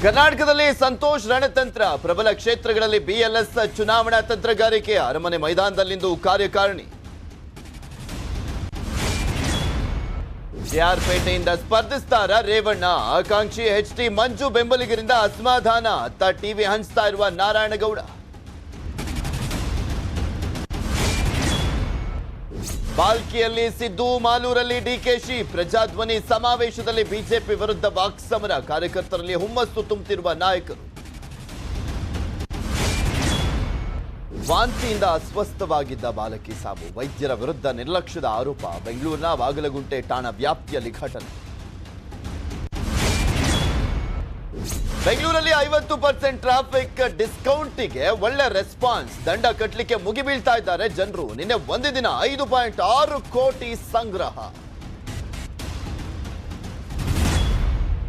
ಕರ್ನಾಟಕದಲ್ಲಿ ಸಂತೋಷ್ ರಣತಂತ್ರ ಪ್ರಬಲ ಕ್ಷೇತ್ರಗಳಲ್ಲಿ ಬಿಎಲ್ಎಸ್ ಚುನಾವಣಾ ತಂತ್ರಗಾರಿಕೆ ಅರಮನೆ ಮೈದಾನದಲ್ಲಿಂದು ಕಾರ್ಯಕಾರಿಣಿ. ಕೆಆರ್ ಪೇಟೆಯಿಂದ ಸ್ಪರ್ಧಿಸ್ತಾರ ರೇವಣ್ಣ, ಆಕಾಂಕ್ಷಿ ಎಚ್ಟಿ ಮಂಜು ಬೆಂಬಲಿಗರಿಂದ ಅಸಮಾಧಾನ, ಅತ್ತ ಟಿವಿ ಹಂಚ್ತಾ ಇರುವ ನಾರಾಯಣಗೌಡ. ಬಾಲ್ಕಿಯಲ್ಲಿ ಸಿದ್ದು, ಮಾಲೂರಲ್ಲಿ ಡಿಕೆಶಿ, ಪ್ರಜಾಧ್ವನಿ ಸಮಾವೇಶದಲ್ಲಿ ಬಿಜೆಪಿ ವಿರುದ್ಧ ವಾಕ್ಸಮರ, ಕಾರ್ಯಕರ್ತರಲ್ಲಿ ಹುಮ್ಮಸ್ಸು ತುಂಬುತ್ತಿರುವ ನಾಯಕರು. ವಾಂತಿಯಿಂದ ಅಸ್ವಸ್ಥವಾಗಿದ್ದ ಬಾಲಕಿ ಸಾವು, ವೈದ್ಯರ ವಿರುದ್ಧ ನಿರ್ಲಕ್ಷ್ಯದ ಆರೋಪ, ಬೆಂಗಳೂರಿನ ಬಾಗಲಗುಂಟೆ ಠಾಣಾ ವ್ಯಾಪ್ತಿಯಲ್ಲಿ ಘಟನೆ. ಬೆಂಗಳೂರಲ್ಲಿ 50% ಟ್ರಾಫಿಕ್ ಡಿಸ್ಕೌಂಟಿಗೆ ಒಳ್ಳೆ ರೆಸ್ಪಾನ್ಸ್, ದಂಡ ಕಟ್ಟಲಿಕ್ಕೆ ಮುಗಿಬೀಳ್ತಾ ಇದ್ದಾರೆ ಜನರು. ನಿನ್ನೆ ಒಂದೇ ದಿನ 5.6 ಕೋಟಿ ಸಂಗ್ರಹ.